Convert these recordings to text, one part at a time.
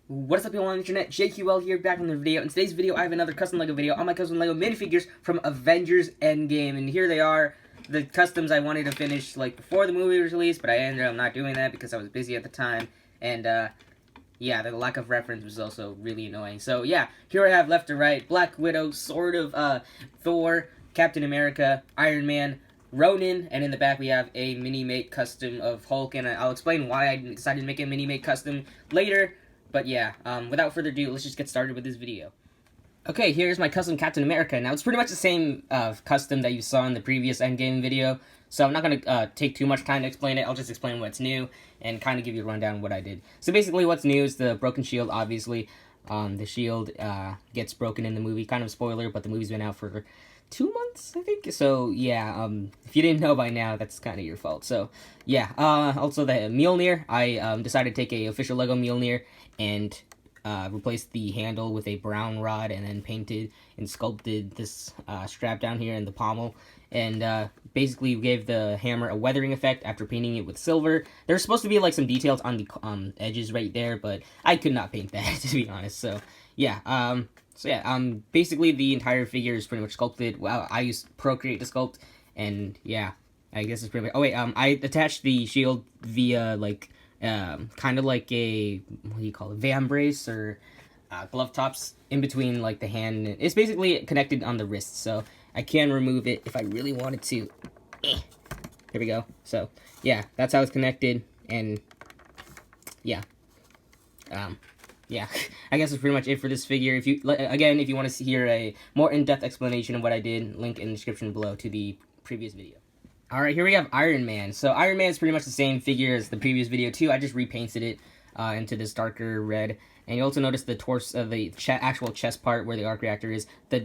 What is up, people on the internet? JQL here, back in the video. In today's video, I have another custom LEGO video on my custom LEGO minifigures from Avengers Endgame. And here they are, the customs I wanted to finish like before the movie was released, but I ended up not doing that because I was busy at the time. And yeah, the lack of reference was also really annoying. So yeah, here I have left to right, Black Widow, sort of Thor, Captain America, Iron Man, Ronin, and in the back we have a mini-mate custom of Hulk, and I'll explain why I decided to make a mini-mate custom later. But yeah, without further ado, let's just get started with this video. Okay, here's my custom Captain America. Now, it's pretty much the same custom that you saw in the previous Endgame video, so I'm not going to take too much time to explain it. I'll just explain what's new and kind of give you a rundown of what I did. So basically what's new is the broken shield, obviously. The shield gets broken in the movie. Kind of a spoiler, but the movie's been out for 2 months, I think. So yeah, if you didn't know by now, that's kind of your fault. So yeah, also the Mjolnir. I decided to take a official LEGO Mjolnir and replaced the handle with a brown rod, and then painted and sculpted this strap down here in the pommel, and basically gave the hammer a weathering effect after painting it with silver. There's supposed to be like some details on the edges right there, but I could not paint that, to be honest. So yeah, basically the entire figure is pretty much sculpted. Well, I used Procreate to sculpt, and yeah, I guess it's pretty much. Oh wait, I attached the shield via like kind of like a, what do you call it, van brace or glove tops in between like the hand. It's basically connected on the wrist, so I can remove it if I really wanted to. Here we go. So yeah, that's how it's connected, and yeah. Yeah, I guess that's pretty much it for this figure. If you if you want to hear a more in-depth explanation of what I did, link in the description below to the previous video. Alright, here we have Iron Man. So Iron Man is pretty much the same figure as the previous video too. I just repainted it into this darker red. And you also notice the torso, the actual chest part where the arc reactor is. The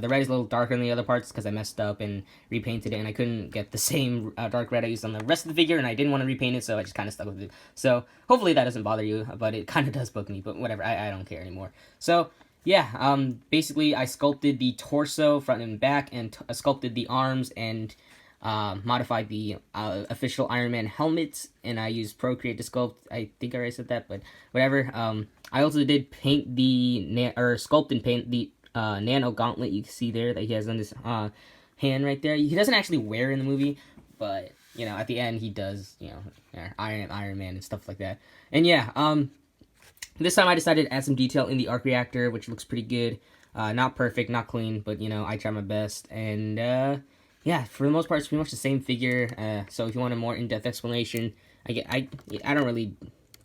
red is a little darker than the other parts because I messed up and repainted it, and I couldn't get the same dark red I used on the rest of the figure, and I didn't want to repaint it, so I just kind of stuck with it. So hopefully that doesn't bother you, but it kind of does bug me, but whatever, I don't care anymore. So yeah, basically I sculpted the torso front and back, and sculpted the arms, and modified the official Iron Man helmet, and I used Procreate to sculpt. I think I already said that, but whatever. I also did paint the sculpt and paint the nano gauntlet you can see there that he has on his hand right there. He doesn't actually wear in the movie, but you know, at the end he does. You know, Iron Man and stuff like that. And yeah, this time I decided to add some detail in the arc reactor, which looks pretty good. Not perfect, not clean, but you know, I try my best. And yeah, for the most part, it's pretty much the same figure. So if you want a more in-depth explanation, I don't really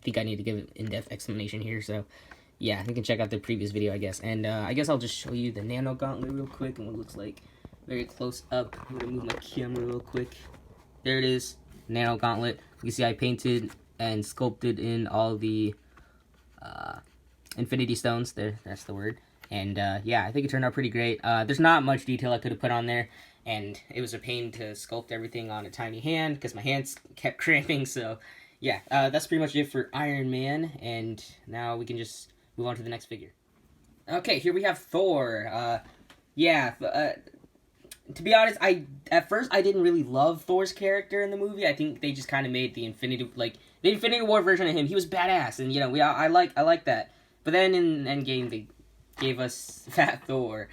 think I need to give an in-depth explanation here. So yeah, you can check out the previous video, I guess. And I guess I'll just show you the nano gauntlet real quick and what it looks like very close up. I'm gonna move my camera real quick. There it is, nano gauntlet. You can see I painted and sculpted in all the infinity stones. There, that's the word. And yeah, I think it turned out pretty great. There's not much detail I could have put on there, and it was a pain to sculpt everything on a tiny hand because my hands kept cramping. So yeah, that's pretty much it for Iron Man, and now we can just move on to the next figure. Okay, here we have Thor. To be honest, at first I didn't really love Thor's character in the movie. I think they just kind of made the Infinity War version of him. He was badass, and you know, I like that. But then in Endgame they gave us Fat Thor,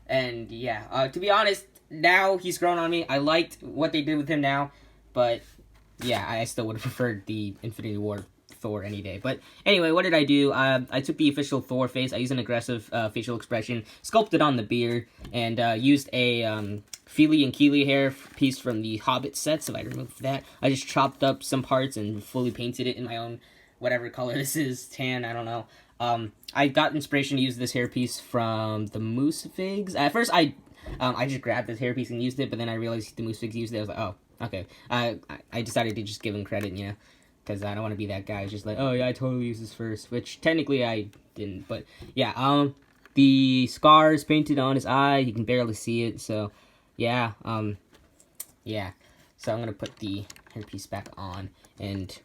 and yeah, to be honest, now he's grown on me. I liked what they did with him now, but yeah, I still would have preferred the Infinity War Thor any day. But anyway, what did I do? I took the official Thor face. I used an aggressive facial expression, sculpted on the beard, and used a Feely and Keely hair piece from the Hobbit set, so I removed that. I just chopped up some parts and fully painted it in my own, whatever color this is, tan, I don't know. I got inspiration to use this hairpiece from the Moose Figs. At first, I just grabbed this hairpiece and used it, but then I realized the Moose Figs used it. I was like, oh, okay. I decided to just give him credit, you know, because I don't want to be that guy who's just like, oh yeah, I totally used this first, which technically I didn't. But yeah, the scars painted on his eye, you can barely see it. So yeah, yeah. So I'm gonna put the hairpiece back on and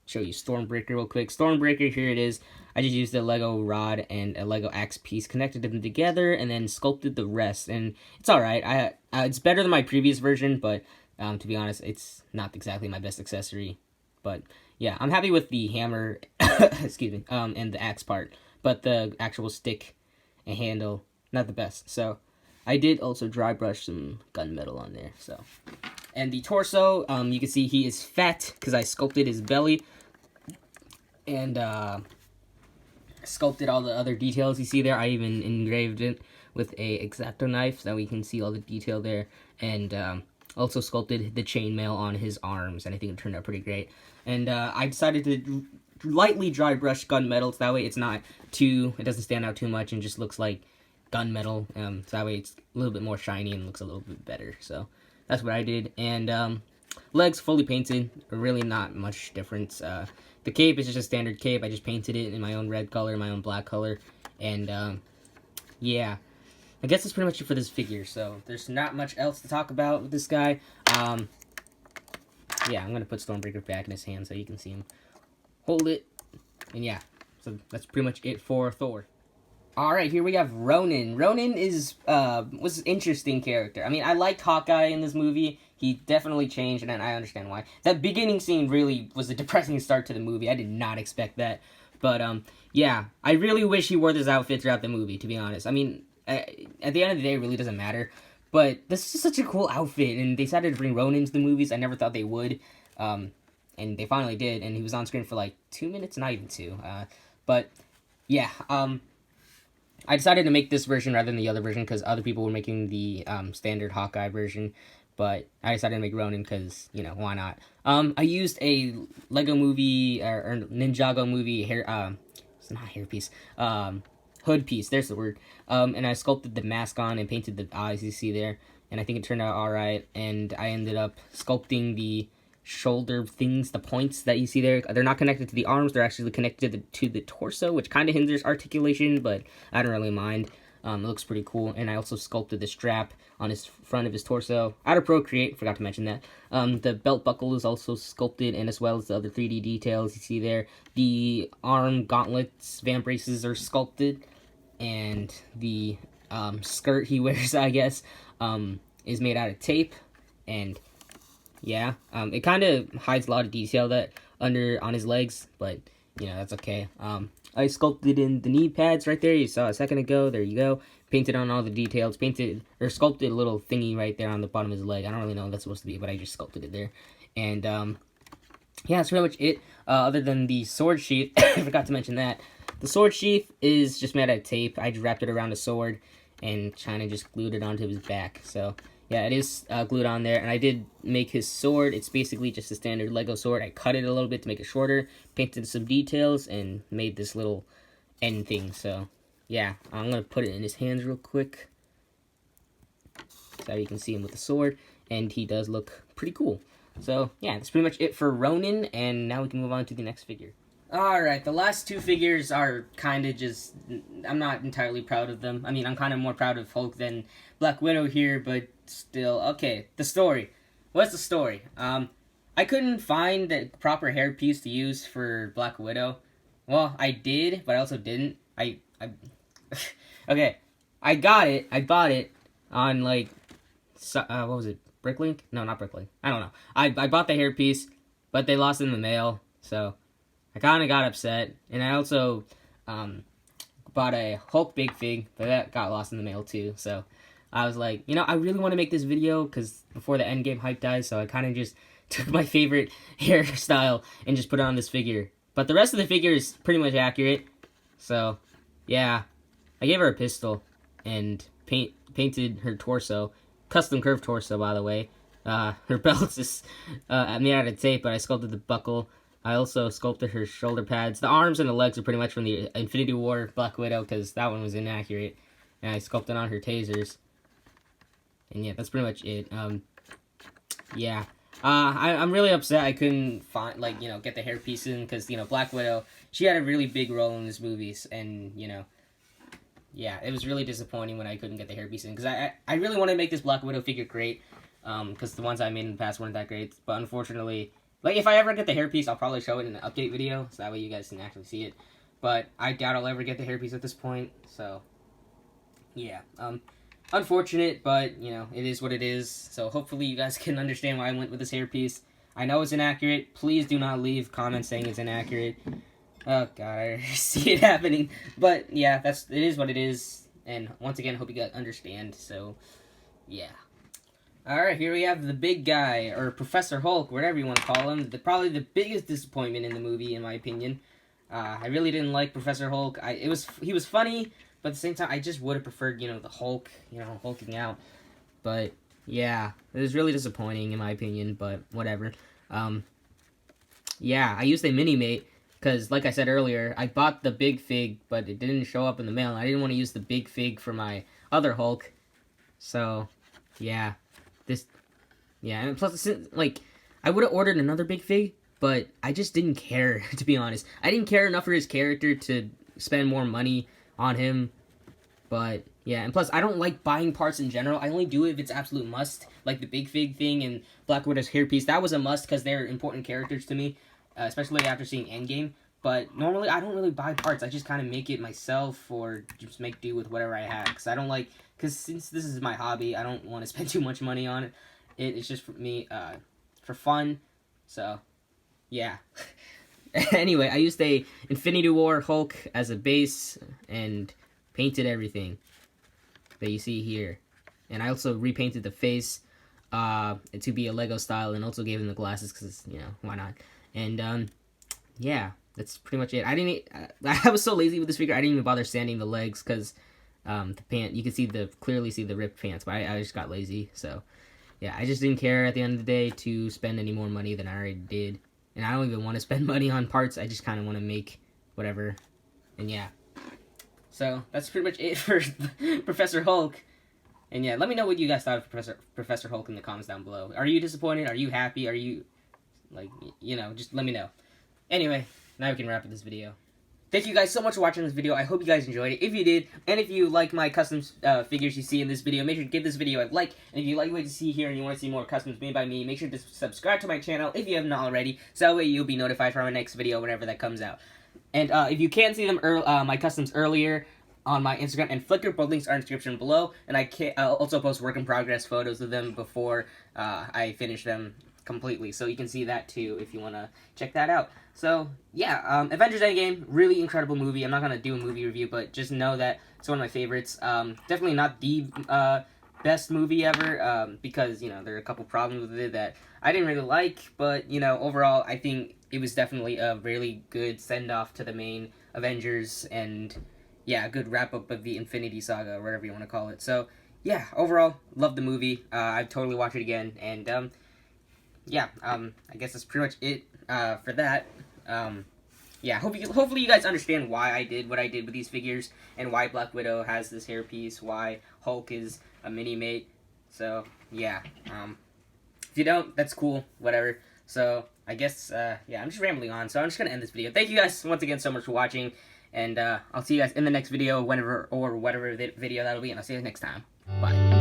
show you Stormbreaker real quick. Stormbreaker, here it is. I just used a Lego rod and a Lego axe piece, connected them together, and then sculpted the rest. And it's alright. It's better than my previous version, but to be honest, it's not exactly my best accessory. But yeah, I'm happy with the hammer, excuse me, and the axe part, but the actual stick and handle, not the best. So I did also dry brush some gunmetal on there. So, and the torso, you can see he is fat because I sculpted his belly and sculpted all the other details you see there. I even engraved it with a X-Acto knife so that we can see all the detail there, and also sculpted the chainmail on his arms, and I think it turned out pretty great. And I decided to lightly dry brush gunmetal so that way it doesn't stand out too much and just looks like gunmetal, so that way it's a little bit more shiny and looks a little bit better. So that's what I did. And legs fully painted, really not much difference. The cape is just a standard cape. I just painted it in my own red color, my own black color, and yeah, I guess that's pretty much it for this figure. So there's not much else to talk about with this guy. Yeah, I'm gonna put Stormbreaker back in his hand so you can see him hold it, and yeah, so that's pretty much it for Thor. Alright, here we have Ronin. Ronin was an interesting character. I mean, I liked Hawkeye in this movie. He definitely changed, and I understand why. That beginning scene really was a depressing start to the movie. I did not expect that. But, yeah, I really wish he wore this outfit throughout the movie, to be honest. I mean, at the end of the day, it really doesn't matter. But this is such a cool outfit, and they decided to bring Ronin to the movies. I never thought they would. And they finally did, and he was on screen for like 2 minutes, not even 2. But, yeah, I decided to make this version rather than the other version because other people were making the standard Hawkeye version, but I decided to make Ronin because, you know, why not? I used a Lego movie, or Ninjago movie it's not hairpiece, hood piece, there's the word, and I sculpted the mask on and painted the eyes you see there, and I think it turned out alright, and I ended up sculpting the shoulder things, the points that you see there. They're not connected to the arms, they're actually connected to the torso, which kind of hinders articulation, but I don't really mind. It looks pretty cool. And I also sculpted the strap on his front of his torso out of Procreate, forgot to mention that. The belt buckle is also sculpted, and as well as the other 3D details you see there. The arm gauntlets, vamp braces are sculpted, and the skirt he wears, I guess, is made out of tape, and yeah, it kind of hides a lot of detail that on his legs, but, you know, that's okay. I sculpted in the knee pads right there, you saw a second ago, there you go. Painted on all the details, sculpted a little thingy right there on the bottom of his leg. I don't really know what that's supposed to be, but I just sculpted it there. And, yeah, that's pretty much it, other than the sword sheath. I forgot to mention that. The sword sheath is just made out of tape. I just wrapped it around a sword and kind of just glued it onto his back, so yeah, it is glued on there, and I did make his sword. It's basically just a standard Lego sword. I cut it a little bit to make it shorter, painted some details, and made this little end thing. So, yeah, I'm going to put it in his hands real quick so you can see him with the sword, and he does look pretty cool. So, yeah, that's pretty much it for Ronin, and now we can move on to the next figure. Alright, the last two figures are kind of just, I'm not entirely proud of them. I mean, I'm kind of more proud of Hulk than Black Widow here, but still. Okay, the story. What's the story? I couldn't find the proper hairpiece to use for Black Widow. Well, I did, but I also didn't. Okay, I got it. I bought it on, like, what was it? Bricklink? No, not Bricklink. I don't know. I bought the hairpiece, but they lost it in the mail, so I kind of got upset. And I also bought a Hulk Big Fig, but that got lost in the mail too, so I was like, you know, I really want to make this video because before the Endgame hype dies, so I kind of just took my favorite hairstyle and just put it on this figure. But the rest of the figure is pretty much accurate, so yeah. I gave her a pistol and painted her torso. Custom curved torso, by the way. Her belt is made out of tape, but I sculpted the buckle. I also sculpted her shoulder pads. The arms and the legs are pretty much from the Infinity War Black Widow, because that one was inaccurate. And I sculpted on her tasers. And yeah, that's pretty much it. Yeah. I'm really upset I couldn't find, like, you know, get the hairpiece in, because, you know, Black Widow, she had a really big role in this movie, and, you know, yeah, it was really disappointing when I couldn't get the hairpiece in, because I really want to make this Black Widow figure great, because the ones I made in the past weren't that great, but unfortunately, like, if I ever get the hairpiece, I'll probably show it in an update video, so that way you guys can actually see it, but I doubt I'll ever get the hairpiece at this point, so, yeah, unfortunate, but, you know, it is what it is, so hopefully you guys can understand why I went with this hairpiece. I know it's inaccurate. Please do not leave comments saying it's inaccurate. Oh god, I see it happening. But yeah, it is what it is. And once again, hope you guys understand. So yeah. Alright, here we have the big guy, or Professor Hulk, whatever you want to call him. Probably the biggest disappointment in the movie, in my opinion. I really didn't like Professor Hulk. He was funny, but at the same time, I just would have preferred, the Hulk, hulking out. But yeah, it was really disappointing in my opinion, but whatever. Yeah, I used a minimate because, like I said earlier, I bought the big fig, but it didn't show up in the mail. I didn't want to use the big fig for my other Hulk, so yeah, and plus, like, I would have ordered another big fig, but I just didn't care, to be honest. I didn't care enough for his character to spend more money on him. But yeah, and plus I don't like buying parts in general. I only do it if it's absolute must, like the Big Fig thing and Black Widow's hairpiece. That was a must because they're important characters to me, especially after seeing Endgame. But normally I don't really buy parts. I just kind of make it myself or just make do with whatever I have. Because since this is my hobby, I don't want to spend too much money on it. It's just for me, for fun. So yeah. Anyway, I used a Infinity War Hulk as a base and painted everything that you see here, and I also repainted the face to be a Lego style, and also gave him the glasses because why not? And yeah, that's pretty much it. I was so lazy with this figure I didn't even bother sanding the legs because the pant, you can clearly see the ripped pants, but I just got lazy. So yeah, I just didn't care at the end of the day to spend any more money than I already did, and I don't even want to spend money on parts. I just kind of want to make whatever, and yeah. So that's pretty much it for Professor Hulk. And yeah, let me know what you guys thought of Professor Hulk in the comments down below. Are you disappointed? Are you happy? Are you, just let me know. Anyway, now we can wrap up this video. Thank you guys so much for watching this video. I hope you guys enjoyed it. If you did, and if you like my custom figures you see in this video, make sure to give this video a like. And if you like what you see here and you want to see more customs made by me, make sure to subscribe to my channel if you have not already. So that way you'll be notified for my next video whenever that comes out. And if you can see them, my customs earlier on my Instagram and Flickr, both links are in the description below. And I'll also post work in progress photos of them before I finish them completely. So you can see that too if you want to check that out. So yeah, Avengers Endgame, really incredible movie. I'm not going to do a movie review, but just know that it's one of my favorites. Definitely not the best movie ever because, there are a couple problems with it that I didn't really like. But, overall, I think it was definitely a really good send-off to the main Avengers and, yeah, a good wrap-up of the Infinity Saga, or whatever you want to call it. So, yeah, overall, love the movie. I'd totally watch it again. And, yeah, I guess that's pretty much it for that. Yeah, hopefully you guys understand why I did what I did with these figures, and why Black Widow has this hairpiece, why Hulk is a mini-mate. So, yeah, if you don't, that's cool, whatever. So, I guess, yeah, I'm just rambling on, so I'm just gonna end this video. Thank you guys once again so much for watching, and I'll see you guys in the next video, whatever video that'll be, and I'll see you guys next time. Bye.